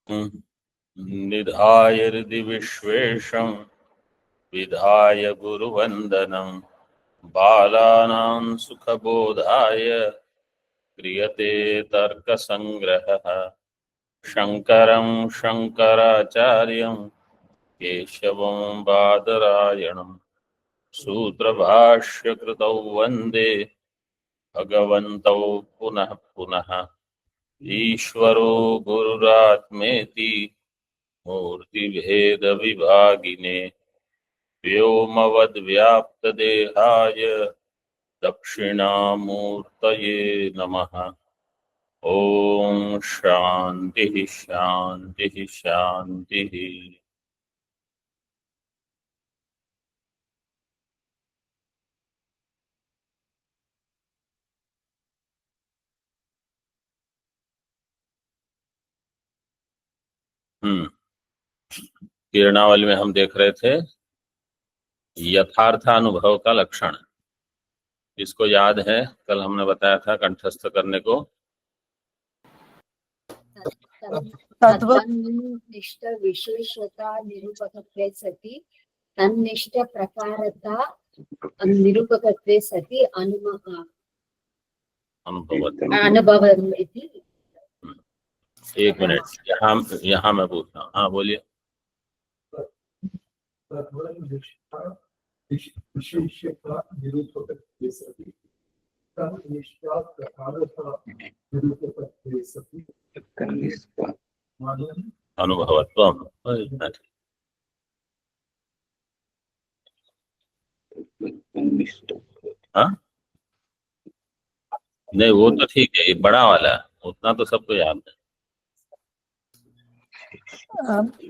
निधाय हृदि विश्वेशं विधाय गुरुवन्दनं बालानां सुखबोधाय क्रियते तर्कसङ्ग्रहः शङ्करं शङ्कराचार्यं केशवं बादरायणं सूत्रभाष्यकृतौ वन्दे भगवन्तौ पुनः पुनः ईश्वरो गुरुरात्मेति मूर्तिभेदविभागिने व्योमवद्व्याप्तदेहाय दक्षिणामूर्तये नमः। ओम शांति शांति शांति। किरणावली में हम देख रहे थे यथार्थानुभव का लक्षण। इसको याद है, कल हमने बताया था कंठस्थ करने को। तद्वनिष्ठ विशेषता निरूपकत्वे सति तन्निष्ठ प्रकारता निरूपकत्वे सति अनुभवम् इति। एक मिनट, यहाँ मैं पूछता हूँ। हाँ बोलिए। विशेषता निरूपकत्वे सति तन्निष्ठ प्रकारता निरूपकत्वे सति अनुभवत्वम्। हाँ नहीं, वो तो ठीक है, ये बड़ा वाला उतना तो सबको याद है।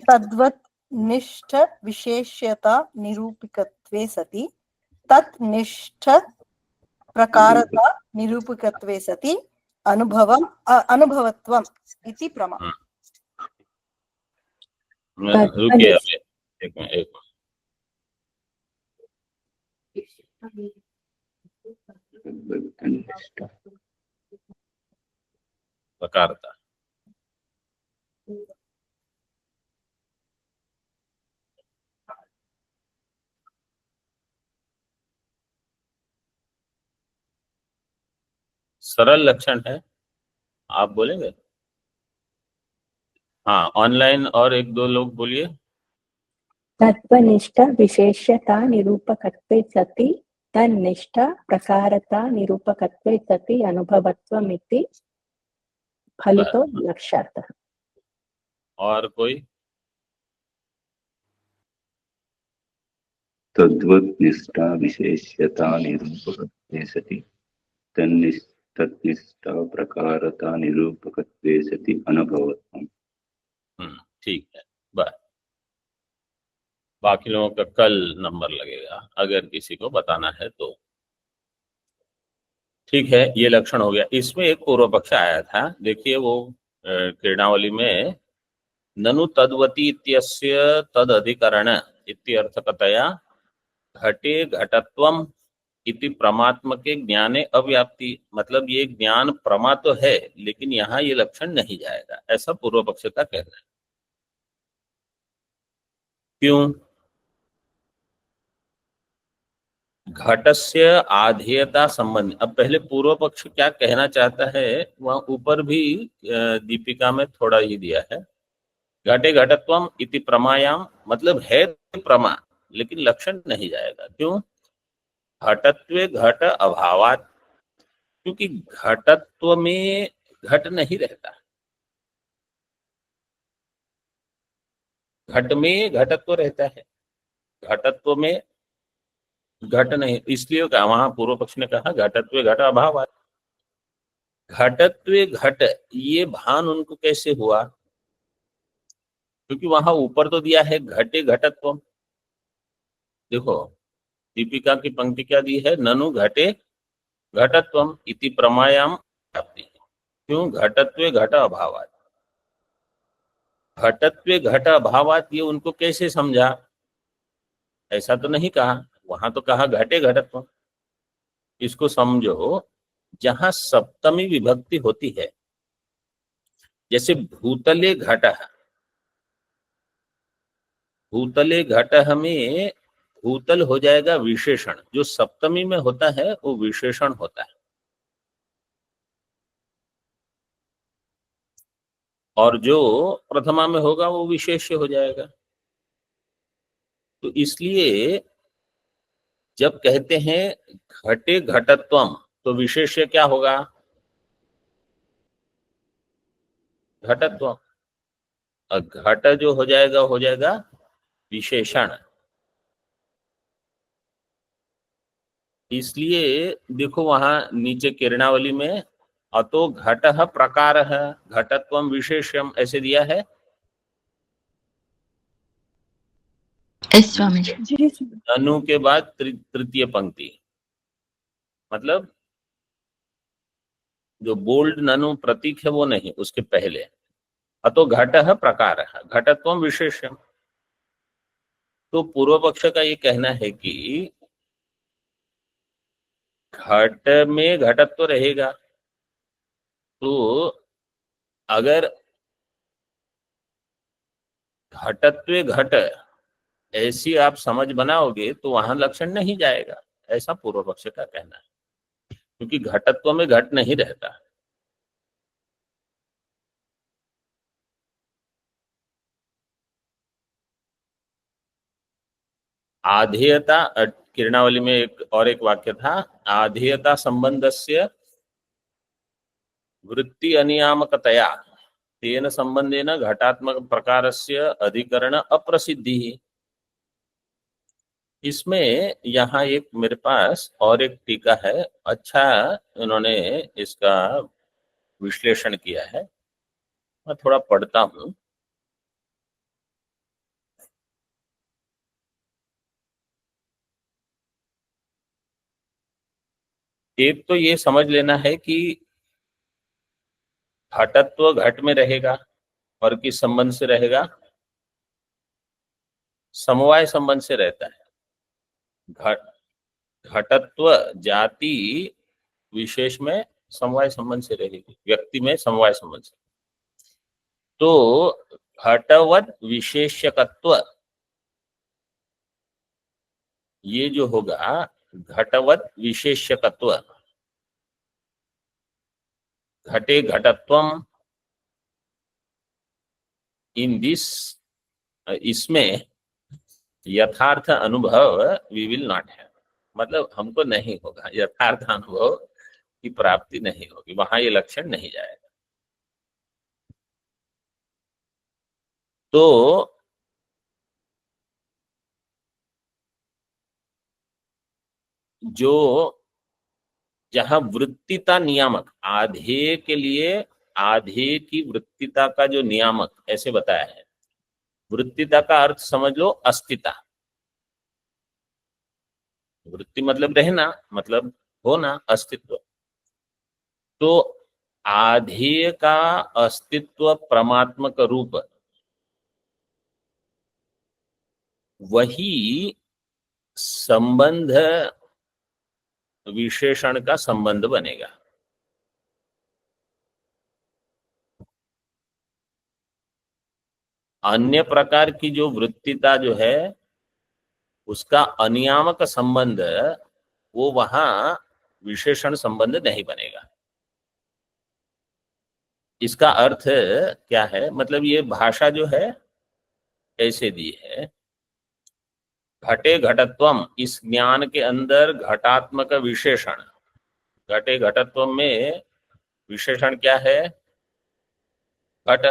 तद्वत् निष्ठ विशेष्यता निरूपकत्वे सति तत् निष्ठ प्रकारता निरूपकत्वे सति अनुभवत्वम् इति प्रमा। रुकिए एक मिनट। प्रकारता सरल लक्षण है, आप बोलेंगे? हाँ, ऑनलाइन और एक दो लोग बोलिए। तत्वनिष्ठ विशेष्यता निरूपकत्वे सति तन्निष्ठ प्रकारता निरूपकत्वे सति अनुभवत्वमिति फलितो लक्ष्यार्थः। और कोई? तद्वत् विशेष्यता निरूपकत्वे सति तन्निष्ठ प्रकारता निरूपकत्वे सति अनुभवत्वम्। ठीक है, बस बाकी लोगों का कल नंबर लगेगा अगर किसी को बताना है तो। ठीक है, ये लक्षण हो गया। इसमें एक पूर्व पक्ष आया था, देखिए वो किरणावली में ननु तद्वती इत्यस्य तद अधिकरण इत्यर्थकतया घटे घटत्वम इति प्रमात्मके ज्ञाने अव्याप्ति, मतलब ये ज्ञान प्रमा तो है लेकिन यहाँ ये लक्षण नहीं जाएगा, ऐसा पूर्व पक्ष का कहना है। क्यों? घटस्य आधेयता संबंध। अब पहले पूर्व पक्ष क्या कहना चाहता है वह ऊपर भी दीपिका में थोड़ा ही दिया है। घटे घटत्वम इति प्रमायाम, मतलब है प्रमा लेकिन लक्षण नहीं जाएगा। क्यों? घटत्वे घट अभावात, क्योंकि घटत्व में घट नहीं रहता, घट में घटत्व रहता है, घटत्व में घट नहीं। इसलिए कहा वहां पूर्व पक्ष ने कहा घटत्व घट अभाव। घटत्व घट ये भान उनको कैसे हुआ? क्योंकि वहां ऊपर तो दिया है घटे घटत्व। देखो दीपिका की पंक्ति क्या दी है? ननु घटे घटत्वम इति प्रमायाम प्राप्ति। क्यों? घटत्व घट अभावात। घटत्व घट अभावात ये उनको कैसे समझा? ऐसा तो नहीं कहा, वहां तो कहा घटे घटत्व। इसको समझो, जहां सप्तमी विभक्ति होती है, जैसे भूतले घट, भूतले घटः में भूतल हो जाएगा विशेषण, जो सप्तमी में होता है वो विशेषण होता है, और जो प्रथमा में होगा वो विशेष्य हो जाएगा। तो इसलिए जब कहते हैं घटे घटत्वम, तो विशेष्य क्या होगा? घटत्व। और घट जो हो जाएगा विशेषण। इसलिए देखो वहां नीचे किरणावली में अतो घटः प्रकारः घटत्वम विशेष्यम ऐसे दिया है। स्वामी जी। जी स्वामी। अनु के बाद तृतीय पंक्ति, मतलब जो बोल्ड ननु प्रतीक है वो नहीं, उसके पहले अतो घटः प्रकारः घटत्वम विशेष्यम। तो पूर्व पक्ष का ये कहना है कि घट में घटत्व रहेगा, तो अगर घटत्व घट ऐसी आप समझ बनाओगे तो वहां लक्षण नहीं जाएगा, ऐसा पूर्व पक्ष का कहना है, क्योंकि घटत्व में घट नहीं रहता। आधेयता किरणावली में एक वाक्य था, आधेयता संबंधस्य वृत्ति अनियामकतया तेन संबंधेन घटात्मक प्रकारस्य अधिकरण अप्रसिद्धि। इसमें यहाँ एक मेरे पास और एक टीका है, अच्छा उन्होंने इसका विश्लेषण किया है, मैं थोड़ा पढ़ता हूं। एक तो ये समझ लेना है कि घटत्व घट में रहेगा और किस संबंध से रहेगा? समवाय संबंध से रहता है। घटत्व जाति विशेष में समवाय संबंध से रहेगी, व्यक्ति में समवाय संबंध से। तो घटवत विशेष्यकत्व ये जो होगा घटवत विशेष्यकत्व, घटे घटत्वम, इन दिस इसमें यथार्थ अनुभव वी विल नॉट हैव, मतलब हमको नहीं होगा, यथार्थ अनुभव की प्राप्ति नहीं होगी, वहां ये लक्षण नहीं जाएगा। तो जो जहां वृत्तिता नियामक, आधेय के लिए आधेय की वृत्तिता का जो नियामक ऐसे बताया है, वृत्तिता का अर्थ समझ लो अस्तिता। वृत्ति मतलब रहना, मतलब होना, अस्तित्व। तो आधेय का अस्तित्व परमात्मक रूप वही संबंध विशेषण का संबंध बनेगा। अन्य प्रकार की जो वृत्तिता जो है उसका अनियामक संबंध वो वहां विशेषण संबंध नहीं बनेगा। इसका अर्थ क्या है? मतलब ये भाषा जो है ऐसे दी है, घटे घटत्वम, इस ज्ञान के अंदर घटात्मक विशेषण, घटे घटत्वम में विशेषण क्या है? घट।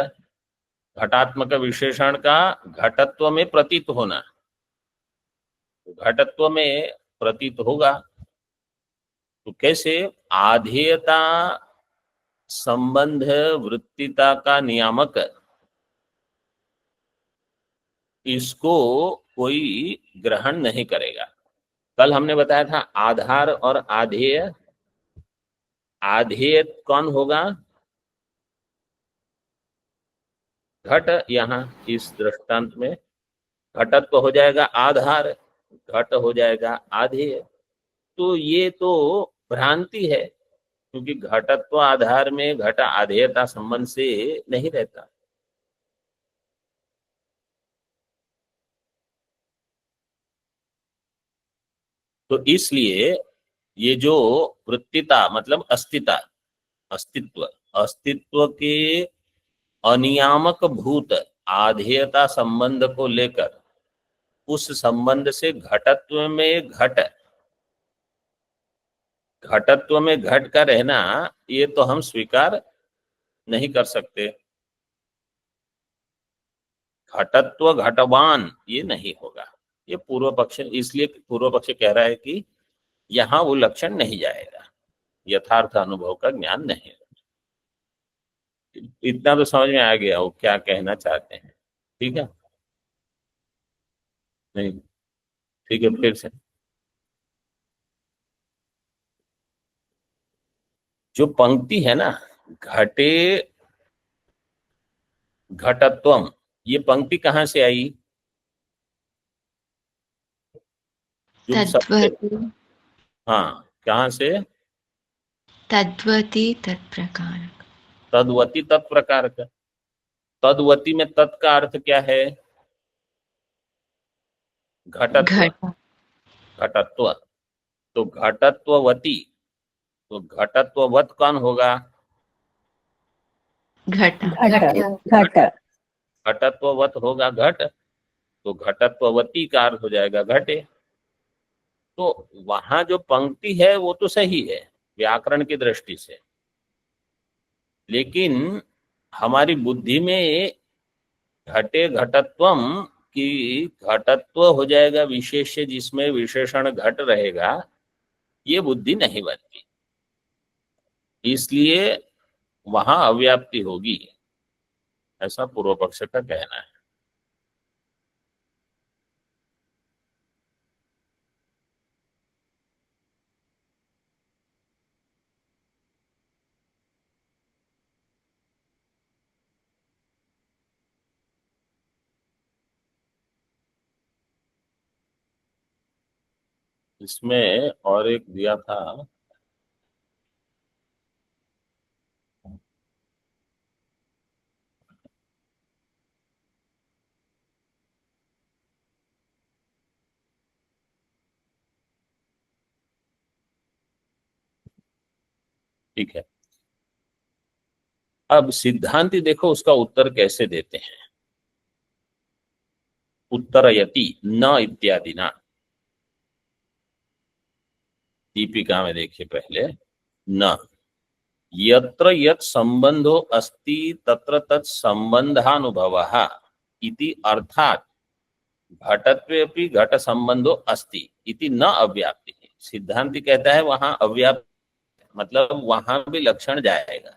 घटात्मक विशेषण का घटत्व में प्रतीत होना, घटत्व में प्रतीत होगा। तो कैसे? आधेयता संबंध वृत्तिता का नियामक, इसको कोई ग्रहण नहीं करेगा। कल हमने बताया था आधार और आधेय। आधेय कौन होगा? घट। यहाँ इस दृष्टांत में घटत्व हो जाएगा आधार, घट हो जाएगा आधेय। तो ये तो भ्रांति है, क्योंकि घटत्व आधार में घट आधेयता संबंध से नहीं रहता। तो इसलिए ये जो वृत्तिता मतलब अस्तित्व अस्तित्व के अनियामक भूत आधेयता संबंध को लेकर उस संबंध से घटत्व में घटत्व में घट का रहना, ये तो हम स्वीकार नहीं कर सकते। घटत्व घटवान ये नहीं होगा। ये पूर्व पक्ष, इसलिए पूर्व पक्ष कह रहा है कि यहां वो लक्षण नहीं जाएगा, यथार्थ अनुभव का ज्ञान नहीं। इतना तो समझ में आ गया वो क्या कहना चाहते हैं। ठीक है, नहीं ठीक है, फिर से जो पंक्ति है ना, घटे घटत्वम, ये पंक्ति कहाँ से आई? जो सबसे, तद्वति हाँ कहाँ से? तद्वति तत्प्रकार तद्वती तत्प्रकार का। तद्वती में तत् का अर्थ क्या है? घटत्व। घट घटत्व, तो घटत्ववती, तो घटत्ववत कौन होगा? घट घट घट घटत्ववत होगा घट, तो घटत्ववती का अर्थ हो जाएगा घटे। तो वहां जो पंक्ति है वो तो सही है व्याकरण की दृष्टि से, लेकिन हमारी बुद्धि में घटे घटत्वम की घटत्व हो जाएगा विशेष्य, जिसमें विशेषण घट रहेगा, ये बुद्धि नहीं बनती, इसलिए वहां अव्याप्ति होगी, ऐसा पूर्व पक्ष का कहना है। इसमें और एक दिया था, ठीक है। अब सिद्धांति देखो उसका उत्तर कैसे देते हैं। उत्तरयति न इत्यादि ना, दीपिका में देखिए पहले, न यत्र यत् संबंधो अस्ति तत्र तत् संबंधानुभवः इति, अर्थात घटत्वेपि घट संबंधो अस्ति इति न अव्याप्ति। सिद्धांति कहता है वहां अव्याप्त मतलब वहां भी लक्षण जाएगा।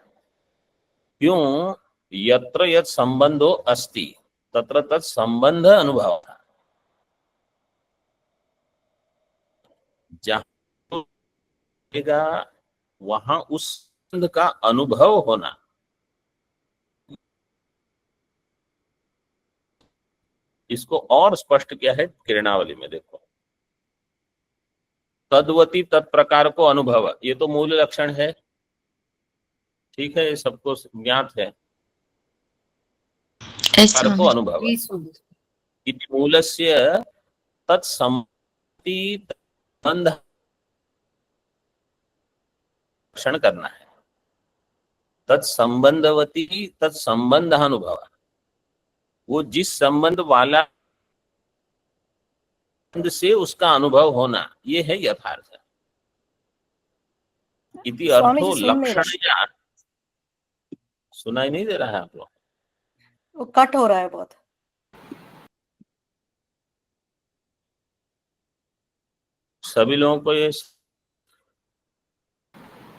क्यों? यत्र यत् संबंधो अस्ति तत्र तत् संबंध अनुभव, जहां वहां उस संबंध का अनुभव होना। इसको और स्पष्ट किया है किरणावली में, देखो तद्वती तत्प्रकार को अनुभव, ये तो मूल लक्षण है, ठीक है, ये सबको ज्ञात है। प्रकार को अनुभव इति मूलस्य तत्सम्मति संबंध लक्षण करना है। तत्संबंधवती तत्संबंध अनुभव, वो जिस संबंध वाला से उसका अनुभव होना, ये है यथार्थ। इति स्वामी अर्थो जी सुन नहीं लक्षण या, सुनाई नहीं दे रहा है आप लोग? वो कट हो रहा है बहुत। सभी लोगों को ये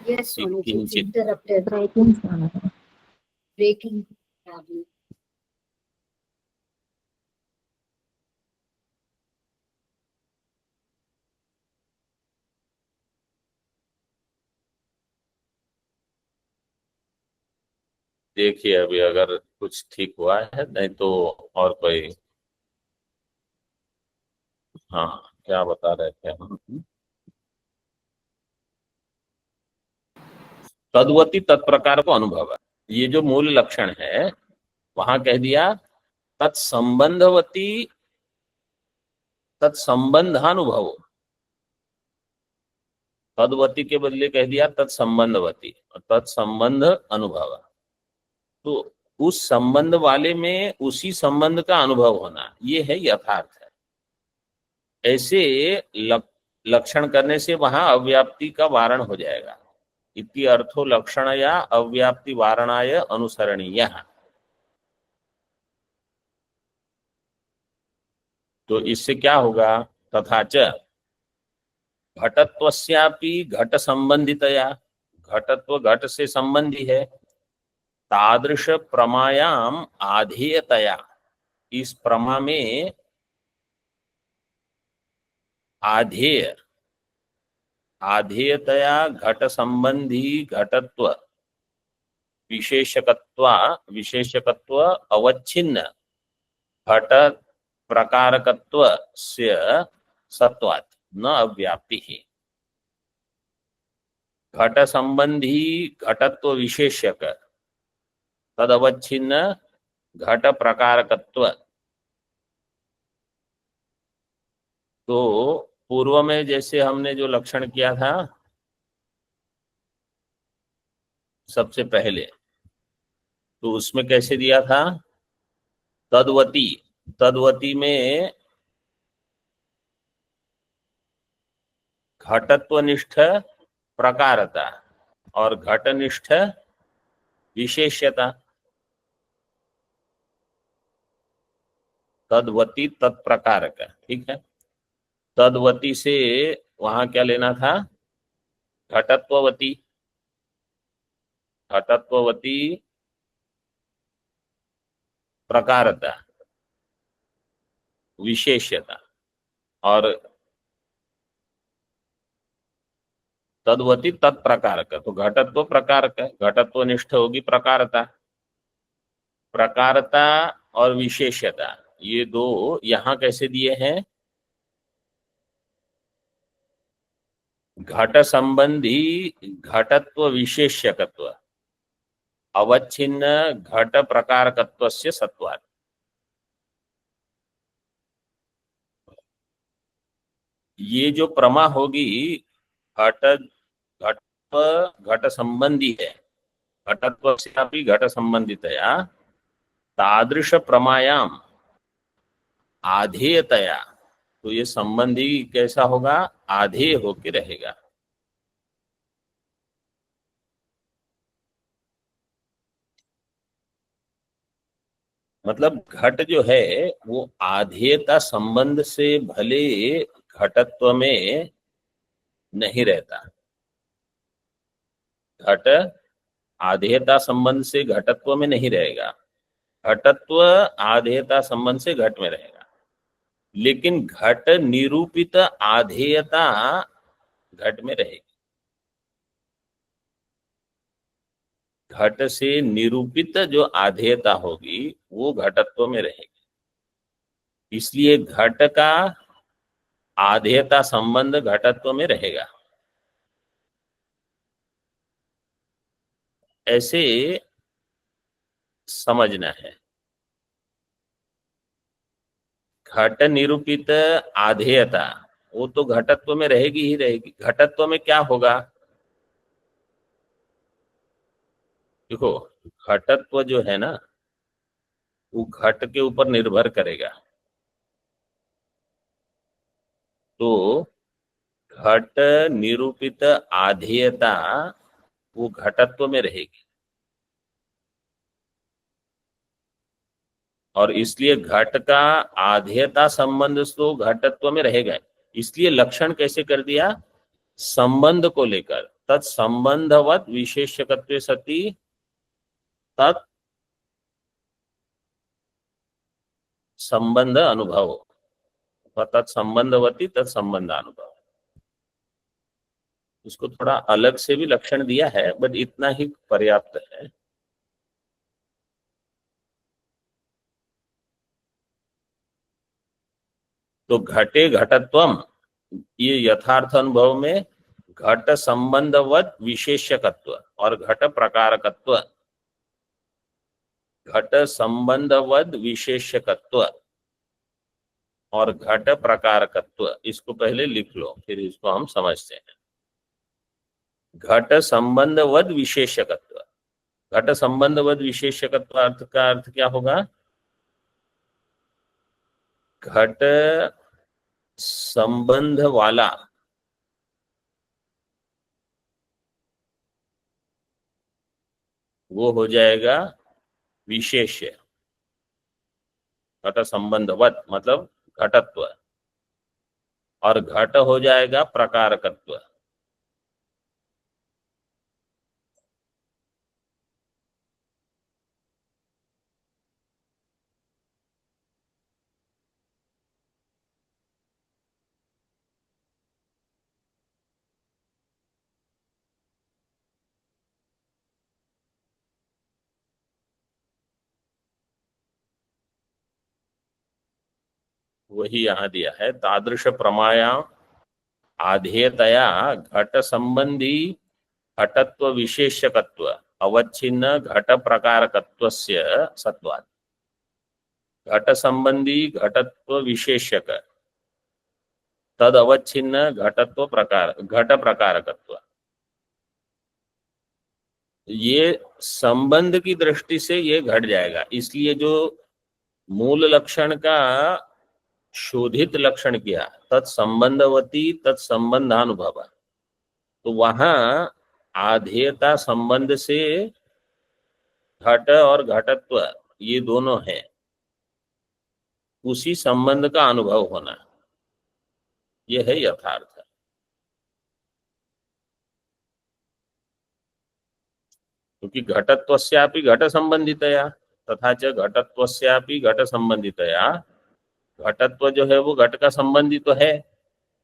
Yes, Swamiji, it's किंचित interrupted. Breaking problem. देखिए अभी अगर कुछ ठीक हुआ है, नहीं तो और कोई, हाँ क्या बता रहे थे हम? तद्वती तत्प्रकार को अनुभव, ये जो मूल लक्षण है वहां कह दिया तत्संबंधवती तत्संबंधानुभव, तद्वती के बदले कह दिया तत्संबंधवती, और तत्संबंध अनुभव। तो उस संबंध वाले में उसी संबंध का अनुभव होना, ये है यथार्थ है। ऐसे लक्षण करने से वहां अव्याप्ति का वारण हो जाएगा। इति अर्थो लक्षणया अव्याप्ति वारणाय अनुसरणीय। तो इससे क्या होगा, तथा च घटत्वस्यापि घट संबंधितया, घटत्व घट से संबंधी है, तादृश प्रमायाम आधेयतया, इस प्रमा में आधेय, आधेयतया घट संबंधी घटत्व विशेषकत्व अवच्छिन्न घट प्रकारकत्व से सत्वात् न अव्याप्ति ही। घट संबंधी घटत्व विशेषक तदवच्छिन्न घट प्रकारकत्व। तो पूर्व में जैसे हमने जो लक्षण किया था सबसे पहले, तो उसमें कैसे दिया था, तद्वती, तद्वती में घटत्वनिष्ठ प्रकारता और घटनिष्ठ विशेष्यता। तद्वती तत्प्रकारक, ठीक है। तद्वती से वहां क्या लेना था, घटत्ववती, घटत्ववती प्रकारता विशेष्यता, और तद्वती तत्प्रकारक, तो घटत्व प्रकारक, घटत्वनिष्ठ होगी प्रकारता। प्रकारता और विशेष्यता ये दो यहां कैसे दिए हैं, घट संबंधी घटत्व विशेष्यकत्व अवच्छिन्न घट प्रकारकत्वस्य सत्वात्। ये जो प्रमा होगी घट घट संबंधी है, घटत्व से भी घट संबंधितया, तादृश प्रमायाम आधेयतया, तो ये संबंधी कैसा होगा, आधेय होके रहेगा। मतलब घट जो है वो आधेयता संबंध से भले घटत्व में नहीं रहता, घट आधेयता संबंध से घटत्व में नहीं रहेगा, घटत्व आधेयता संबंध से घट में रहेगा, लेकिन घट निरूपित आधेयता घट में रहेगी। घट से निरूपित जो आधेयता होगी वो घटत्व में रहेगी, इसलिए घट का आधेयता संबंध घटत्व में रहेगा। ऐसे समझना है। घट निरूपित आधेयता वो तो घटत्व में रहेगी ही रहेगी। घटत्व में क्या होगा, देखो घटत्व जो है ना वो घट के ऊपर निर्भर करेगा। तो घट निरूपित आधेयता वो घटत्व में रहेगी, और इसलिए घट का आधेयता संबंध तो घटत्व में रहेगा। इसलिए लक्षण कैसे कर दिया, संबंध को लेकर, तत्संबंधवत विशेषकत्वे सति तत् संबंध अनुभव, तत्संबंधवती तत्संबंध अनुभव। उसको थोड़ा अलग से भी लक्षण दिया है, बट इतना ही पर्याप्त है। तो घटे घटत्वम, ये यथार्थ अनुभव में घट संबंधवत विशेषकत्व और घट प्रकारकत्व, घट संबंधवत विशेषकत्व और घट प्रकारकत्व, इसको पहले लिख लो फिर इसको हम समझते हैं। घट संबंधवद विशेषकत्व। घट संबंधवद विशेषकत्व अर्थ का अर्थ क्या होगा? घट संबंध वाला वो हो जाएगा विशेष्य। घट संबंधवत मतलब घटत्व, और घट हो जाएगा प्रकारकत्व। वही यहां दिया है, तादृश प्रमाया आधेयतया घट संबंधी घटत्व विशेषकत्व अवच्छिन्न घट प्रकारकत्वस्य सत्वात्। घट संबंधी घटत्व विशेषक तद अवच्छिन्न घटत्व प्रकार घट प्रकारकत्व। ये संबंध की दृष्टि से ये घट जाएगा, इसलिए जो मूल लक्षण का शोधित लक्षण किया तत्संबंधवती तत्संबंधानुभव, तो वहां आधेयता संबंध से घट और घटत्व ये दोनों हैं, उसी संबंध का अनुभव होना, यह है यथार्थ। क्योंकि घटत्वस्यापि घट संबंधितया तथा च घटत्वस्यापि घट संबंधितया, घटत्व जो है वो घट का संबंधी तो है,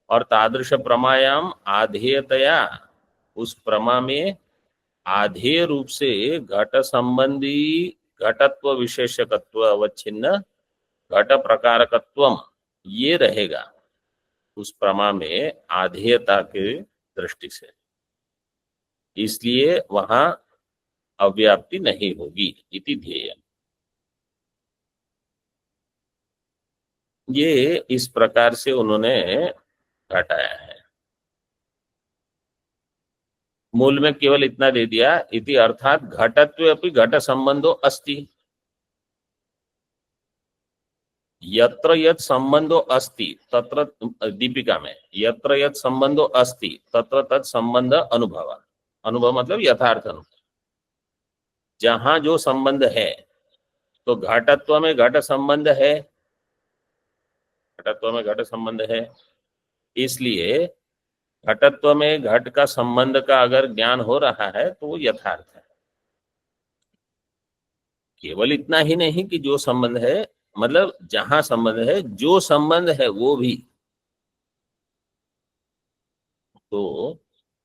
और तादृश प्रमायाम आधेयतया उस प्रमा में आधेय रूप से घट संबंधी घटत्व विशेषकत्व अवच्छिन्न घट प्रकारकत्वम ये रहेगा उस प्रमा में आधेयता के दृष्टि से, इसलिए वहां अव्याप्ति नहीं होगी इति ध्येय। ये इस प्रकार से उन्होंने घटाया है। मूल में केवल इतना दे दिया, इति अर्थात घटत्व अपि घट संबंधो अस्ति, यत्र यत् संबंधो अस्ति तत्र, दीपिका में यत्र यत् संबंधो अस्ति तत्र तत् संबंध अनुभव। अनुभव मतलब यथार्थ अनुभव। जहां जो संबंध है, तो घटत्व में घट संबंध है, घटत्व में घट संबंध है, इसलिए घटत्व में घट का संबंध का अगर ज्ञान हो रहा है तो वो यथार्थ है। केवल इतना ही नहीं कि जो संबंध है, मतलब जहां संबंध है, जो संबंध है वो भी, तो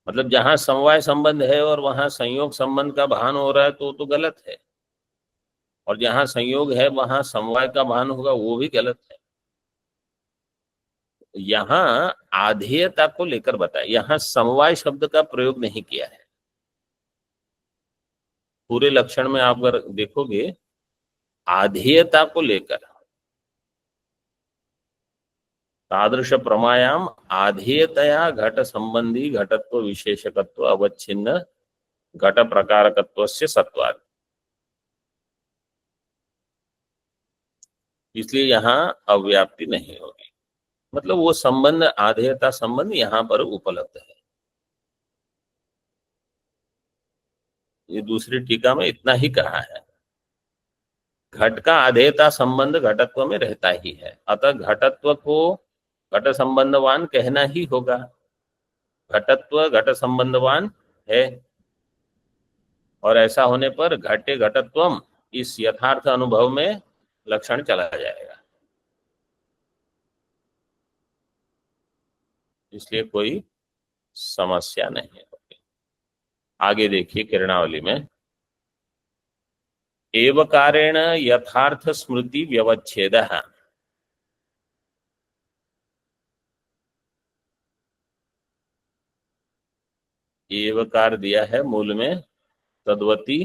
मतलब जहां समवाय संबंध है और वहां संयोग संबंध का भान हो रहा है तो गलत है, और जहां संयोग है वहां समवाय का भान होगा वो भी गलत है। यहां आधेयता को लेकर बताया, यहां समवाय शब्द का प्रयोग नहीं किया है। पूरे लक्षण में आप अगर देखोगे आधेयता को लेकर, तादृश प्रमायाम आधेयतया घट संबंधी घटत्व विशेषकत्व अवच्छिन्न घट प्रकारकत्वस्य सत्वात्, इसलिए यहां अव्याप्ति नहीं होगी। मतलब वो संबंध, आधेयता संबंध यहां पर उपलब्ध है। ये दूसरी टीका में इतना ही कहा है, घट का आधेयता संबंध घटत्व में रहता ही है, अतः घटत्व को घट संबंधवान कहना ही होगा। घटत्व घट संबंधवान है, और ऐसा होने पर घटे घटत्वम इस यथार्थ अनुभव में लक्षण चला जाएगा, इसलिए कोई समस्या नहीं होगी। आगे देखिए किरणावली में, एवकारेण यथार्थ स्मृति व्यवच्छेदः। एवकार दिया है मूल में, तद्वती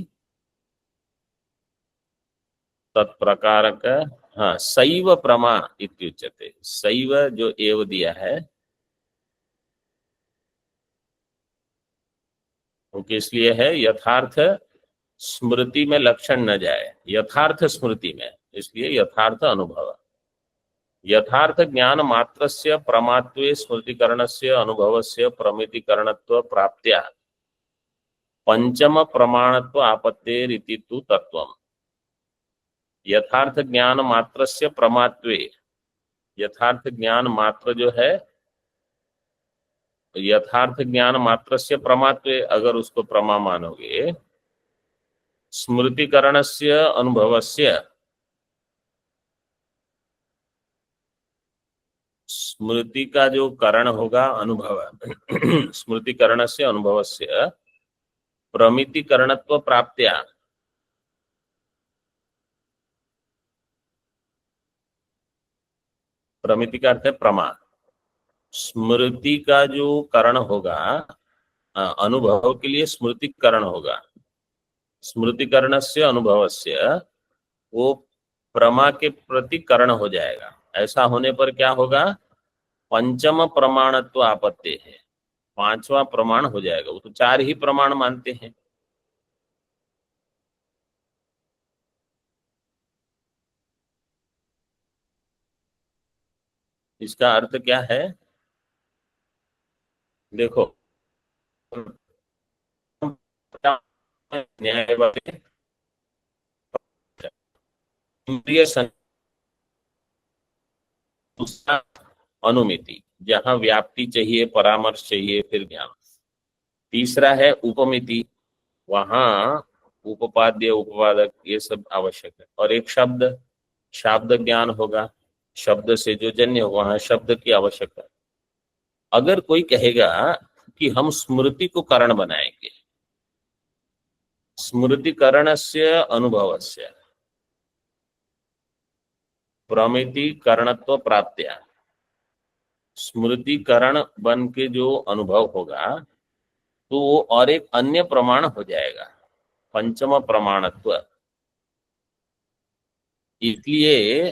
तत्प्रकारक, हाँ सैव प्रमा इत्युच्यते। सैव जो एव दिया है, क्योंकि इसलिए है यथार्थ स्मृति में लक्षण न जाए, यथार्थ स्मृति में, इसलिए यथार्थ अनुभव। यथार्थ ज्ञान मात्रस्य प्रमात्वे स्मृतिकरणस्य अनुभवस्य प्रमितिकरणत्व प्राप्त्या पंचम प्रमाणत्व आपत्तेरिति तु तत्वम्। यथार्थ ज्ञान मात्रस्य प्रमात्वे, यथार्थ ज्ञान मात्र जो है, यथार्थ ज्ञान मात्रस्य प्रमात्वे, अगर उसको प्रमा मानोगे, स्मृतिकरणस्य अनुभवस्य, स्मृति का जो करण होगा अनुभव, स्मृतिकरणस्य अनुभवस्य प्रमितिकरणत्व प्राप्त्या, प्रमिति का अर्थ है प्रमा, स्मृति का जो करण होगा अनुभव के लिए स्मृतिकरण होगा, स्मृतिकरणस्य अनुभवस्य, वो प्रमा के प्रति करण हो जाएगा। ऐसा होने पर क्या होगा, पंचम प्रमाणत्व आपत्ति है, पांचवा प्रमाण हो जाएगा। वो तो चार ही प्रमाण मानते हैं। इसका अर्थ क्या है, देखो न्यायवादी इंद्रिय अनुमिति, जहां व्याप्ति चाहिए, परामर्श चाहिए, फिर ज्ञान। तीसरा है उपमिति, वहां उपपाद्य उपवादक ये सब आवश्यक है। और एक शब्द, शब्द ज्ञान होगा, शब्द से जो जन्य हो, वहां शब्द की आवश्यकता है। अगर कोई कहेगा कि हम स्मृति को कारण बनाएंगे, स्मृतिकरणस्य अनुभवस्य प्रमितिकरणत्व प्राप्त्या, स्मृतिकरण बन के जो अनुभव होगा तो वो और एक अन्य प्रमाण हो जाएगा, पंचम प्रमाणत्व। इसलिए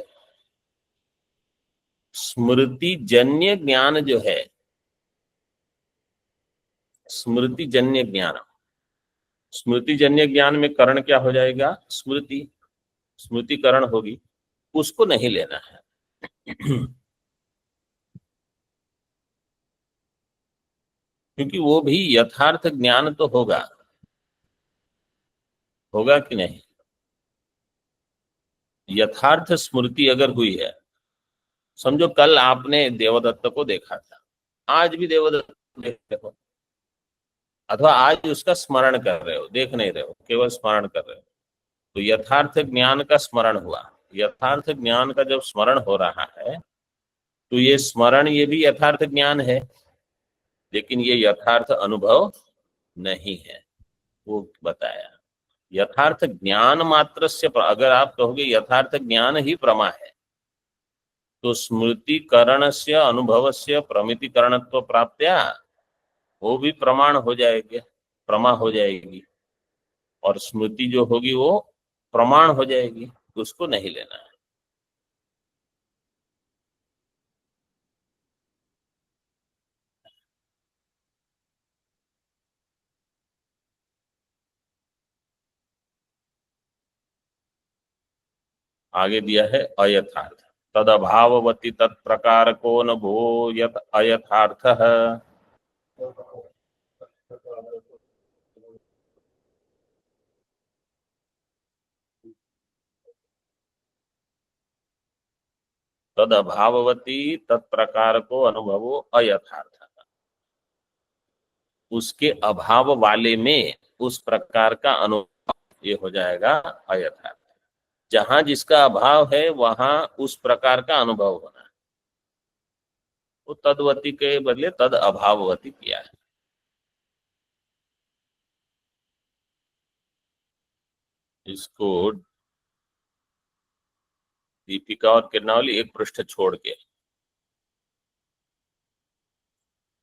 स्मृति जन्य ज्ञान जो है, स्मृति जन्य ज्ञान, स्मृति जन्य ज्ञान में करण क्या हो जाएगा, स्मृति, स्मृतिकरण होगी, उसको नहीं लेना है। क्योंकि वो भी यथार्थ ज्ञान तो होगा, होगा कि नहीं। यथार्थ स्मृति अगर हुई है, समझो कल आपने देवदत्त को देखा था, आज भी देवदत्त को देख रहे हो, अथवा आज उसका स्मरण कर रहे हो, देख नहीं रहे हो, केवल स्मरण कर रहे हो, तो यथार्थ ज्ञान का स्मरण हुआ। यथार्थ ज्ञान का जब स्मरण हो रहा है तो ये स्मरण, ये भी यथार्थ ज्ञान है, लेकिन ये यथार्थ अनुभव नहीं है, वो बताया। यथार्थ ज्ञान मात्र से, अगर आप कहोगे यथार्थ ज्ञान ही प्रमा है, तो स्मृतिकरण से अनुभव से प्रमितिकरणत्व प्राप्त्या, वो भी प्रमाण हो जाएगा, प्रमा हो जाएगी, और स्मृति जो होगी वो प्रमाण हो जाएगी, उसको नहीं लेना है। आगे दिया है अयथार्थ, तद अभाववती तत्प्रकार को न भो यत अयथार्थ। तद अभाववती तत्प्रकार को अनुभवो अयथार्थ, उसके अभाव वाले में उस प्रकार का अनुभव ये हो जाएगा अयथार्थ। जहां जिसका अभाव है वहां उस प्रकार का अनुभव होना है, वो तदवती के बदले तद अभाववती किया है। इसको दीपिका और किरणावली एक पृष्ठ छोड़ के,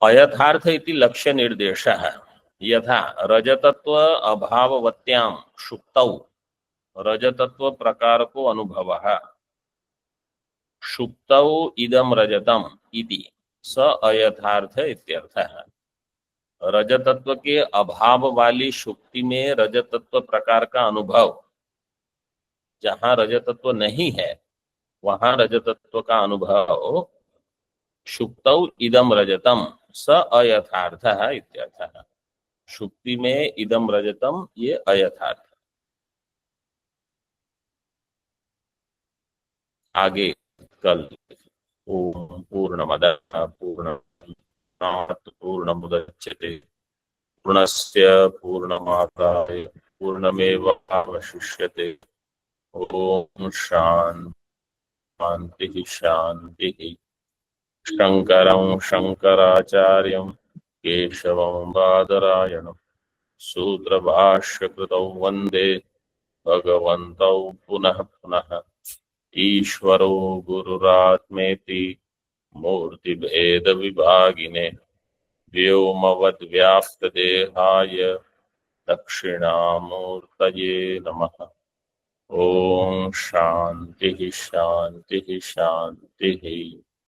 अयथार्थ इति लक्ष्य निर्देश है, यथा रजतत्व अभाववत्याम शुक्तौ रजतत्व प्रकार को अनुभव, शुक्तौ इदम रजतम इति स अयथार्थ इत्यर्थ है। रजतत्व के अभाव वाली शुक्ति में रजतत्व प्रकार का अनुभव, जहां रजतत्व नहीं है वहां रजतत्व का अनुभव, शुक्तौ इदम रजतम स अयथार्थ इत्यर्थः। शुक्ति में इदम रजतम ये अयथार्थ। आगे कल ओम पूर्णमदः पूर्णमादाय पूर्णमुदच्यते पूर्णस्य पूर्णमादाय पूर्णमेवावशिष्यते। ओम शांति शांति। शंकरं शंकराचार्यं केशवं बादरायणं सूत्रभाष्यकृतौ वन्दे भगवन्तौ पुनः पुनः। ईश्वरो गुरुरात्मेति मूर्तिभेदविभागिने व्योमवद्व्याप्तदेहाय दक्षिणामूर्तये नमः। ओम शांति शांति शांति।